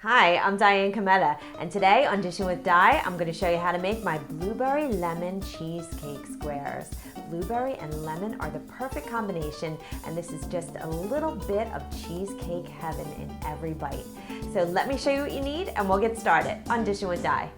Hi, I'm Diane Kometa, and today on Dishin with Di, I'm going to show you how to make my blueberry lemon cheesecake squares. Blueberry and lemon are the perfect combination, and this is just a little bit of cheesecake heaven in every bite. So let me show you what you need, and we'll get started on Dishin with Di.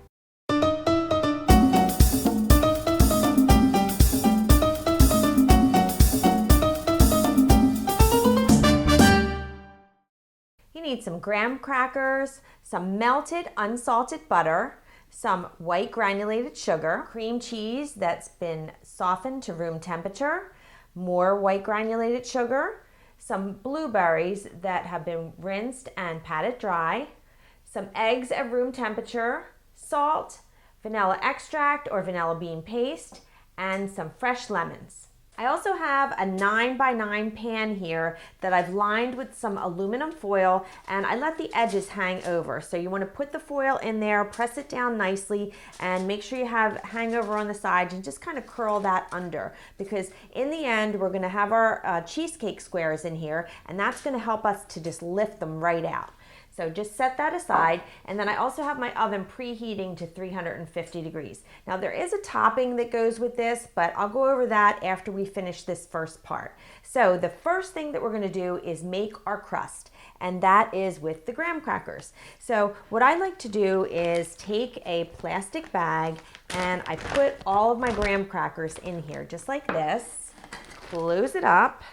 You need some graham crackers, some melted unsalted butter, some white granulated sugar, cream cheese that's been softened to room temperature, more white granulated sugar, some blueberries that have been rinsed and patted dry, some eggs at room temperature, salt, vanilla extract or vanilla bean paste, and some fresh lemons. I also have a 9x9 pan here that I've lined with some aluminum foil, and I let the edges hang over. So you want to put the foil in there, press it down nicely, and make sure you have hangover on the sides and just kind of curl that under, because in the end we're going to have our cheesecake squares in here, and that's going to help us to just lift them right out. So just set that aside, and then I also have my oven preheating to 350 degrees. Now there is a topping that goes with this, but I'll go over that after we finish this first part. So the first thing that we're gonna do is make our crust, and that is with the graham crackers. So what I like to do is take a plastic bag, and I put all of my graham crackers in here, just like this, close it up,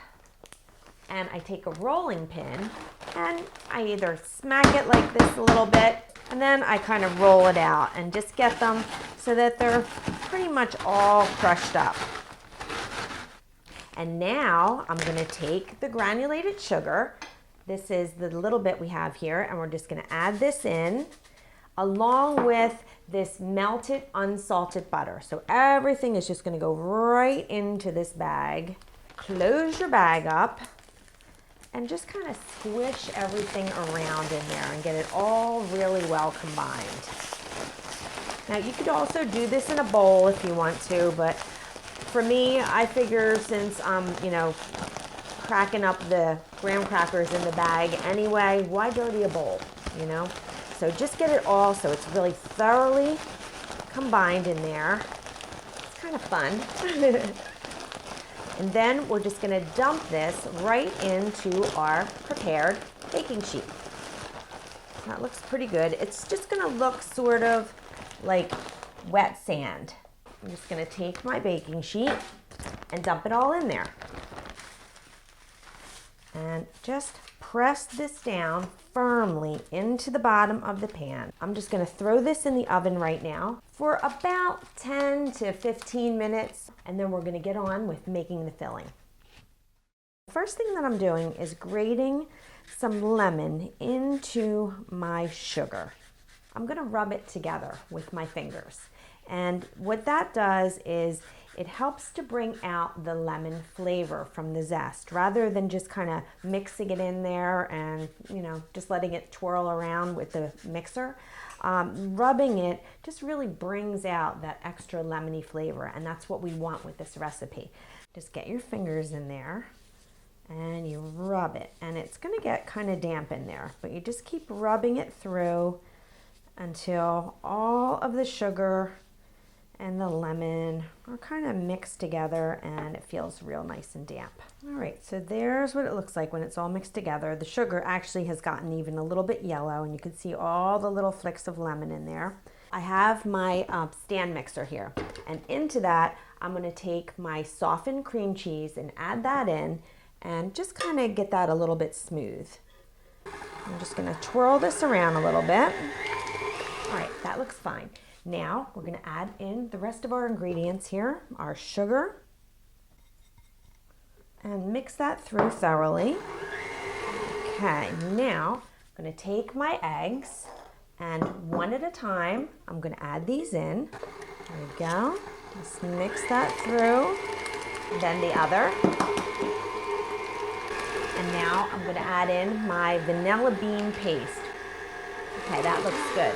and I take a rolling pin and I either smack it like this a little bit, and then I kind of roll it out and just get them so that they're pretty much all crushed up. And now I'm going to take the granulated sugar. This is the little bit we have here, and we're just going to add this in along with this melted unsalted butter. So everything is just going to go right into this bag. Close your bag up and just kind of squish everything around in there and get it all really well combined. Now you could also do this in a bowl if you want to, but for me, I figure since I'm, cracking up the graham crackers in the bag anyway, why dirty a bowl, So just get it all so it's really thoroughly combined in there. It's kind of fun. And then we're just going to dump this right into our prepared baking sheet. That looks pretty good. It's just going to look sort of like wet sand. I'm just going to take my baking sheet and dump it all in there. And just press this down firmly into the bottom of the pan. I'm just going to throw this in the oven right now for about 10 to 15 minutes, and then we're going to get on with making the filling. The first thing that I'm doing is grating some lemon into my sugar. I'm going to rub it together with my fingers, and what that does is it helps to bring out the lemon flavor from the zest rather than just kind of mixing it in there and, just letting it twirl around with the mixer. Rubbing it just really brings out that extra lemony flavor, and that's what we want with this recipe. Just get your fingers in there and you rub it, and it's going to get kind of damp in there, but you just keep rubbing it through until all of the sugar and the lemon are kind of mixed together and it feels real nice and damp. All right, so there's what it looks like when it's all mixed together. The sugar actually has gotten even a little bit yellow, and you can see all the little flicks of lemon in there. I have my stand mixer here, and into that I'm going to take my softened cream cheese and add that in and just kind of get that a little bit smooth. I'm just going to twirl this around a little bit. All right, that looks fine. Now we're going to add in the rest of our ingredients here, our sugar, and mix that through thoroughly. Okay, now I'm going to take my eggs, and one at a time I'm going to add these in. There we go. Just mix that through, then the other. And now I'm going to add in my vanilla bean paste. Okay, that looks good.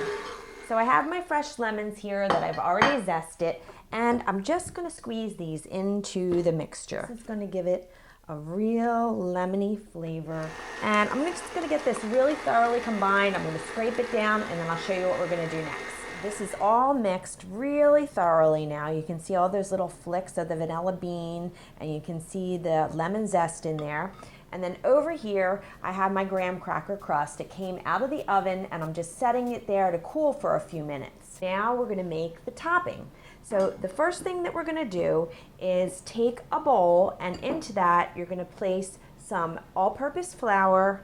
So I have my fresh lemons here that I've already zested, and I'm just going to squeeze these into the mixture. This is going to give it a real lemony flavor. And I'm just gonna get this really thoroughly combined. I'm gonna scrape it down and then I'll show you what we're gonna do next. This is all mixed really thoroughly now. You can see all those little flicks of the vanilla bean and you can see the lemon zest in there. And then over here, I have my graham cracker crust. It came out of the oven and I'm just setting it there to cool for a few minutes. Now we're gonna make the topping. So the first thing that we're gonna do is take a bowl, and into that you're gonna place some all-purpose flour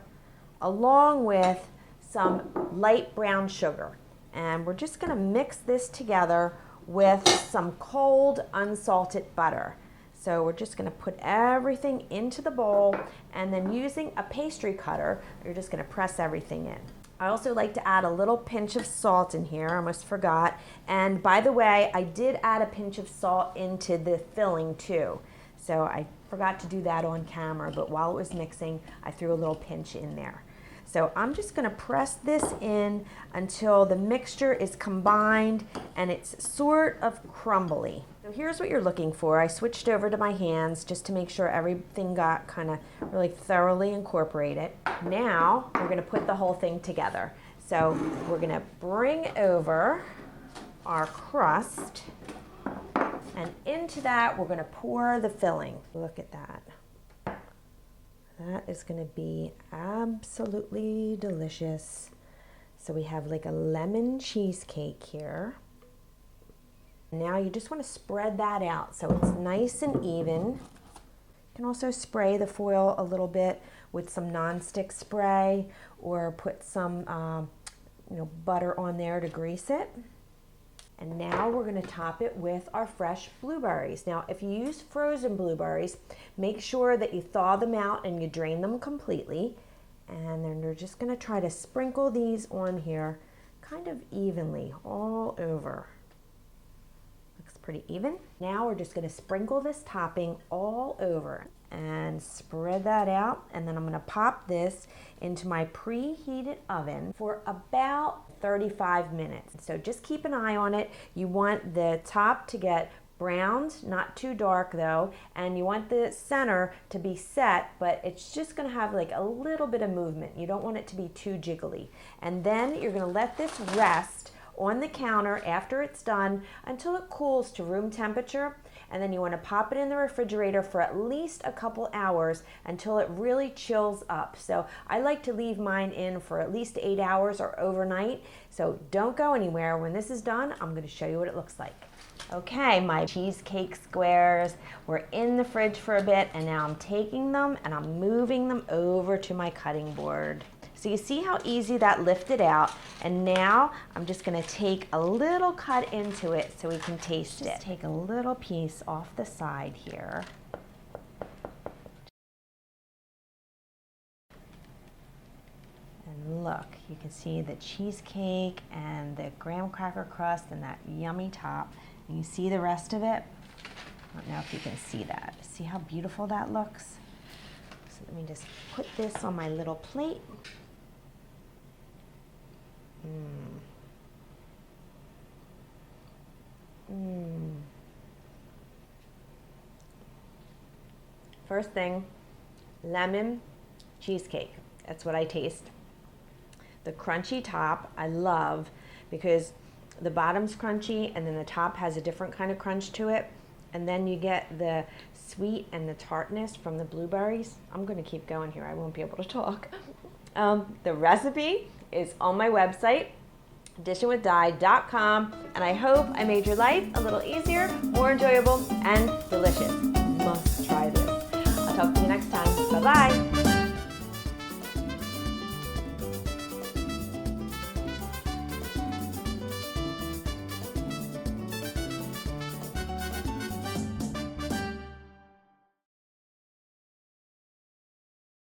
along with some light brown sugar. And we're just gonna mix this together with some cold unsalted butter. So we're just gonna put everything into the bowl, and then using a pastry cutter, you're just gonna press everything in. I also like to add a little pinch of salt in here, I almost forgot. And by the way, I did add a pinch of salt into the filling too. So I forgot to do that on camera, but while it was mixing, I threw a little pinch in there. So I'm just gonna press this in until the mixture is combined and it's sort of crumbly. So here's what you're looking for. I switched over to my hands just to make sure everything got kind of really thoroughly incorporated. Now we're gonna put the whole thing together. So we're gonna bring over our crust, and into that we're gonna pour the filling. Look at that. That is gonna be absolutely delicious. So we have like a lemon cheesecake here. Now you just want to spread that out so it's nice and even. You can also spray the foil a little bit with some nonstick spray, or put some butter on there to grease it. And now we're going to top it with our fresh blueberries. Now, if you use frozen blueberries, make sure that you thaw them out and you drain them completely. And then you're just going to try to sprinkle these on here kind of evenly all over. Looks pretty even. Now we're just going to sprinkle this topping all over and spread that out. And then I'm going to pop this into my preheated oven for about 35 minutes. So just keep an eye on it. You want the top to get browned, not too dark though, and you want the center to be set, but it's just gonna have like a little bit of movement. You don't want it to be too jiggly. And then you're gonna let this rest on the counter after it's done until it cools to room temperature. And then you want to pop it in the refrigerator for at least a couple hours until it really chills up. So I like to leave mine in for at least 8 hours or overnight. So don't go anywhere. When this is done, I'm going to show you what it looks like. Okay, my cheesecake squares were in the fridge for a bit, and now I'm taking them and I'm moving them over to my cutting board. So you see how easy that lifted out, and now I'm just gonna take a little cut into it so we can taste it. Just take a little piece off the side here. And look, you can see the cheesecake and the graham cracker crust and that yummy top. And you see the rest of it? I don't know if you can see that. See how beautiful that looks? So let me just put this on my little plate. First thing, lemon cheesecake. That's what I taste. The crunchy top I love because the bottom's crunchy and then the top has a different kind of crunch to it. And then you get the sweet and the tartness from the blueberries. I'm going to keep going here. I won't be able to talk. The recipe is on my website, dishinwithdi.com, and I hope I made your life a little easier, more enjoyable, and delicious.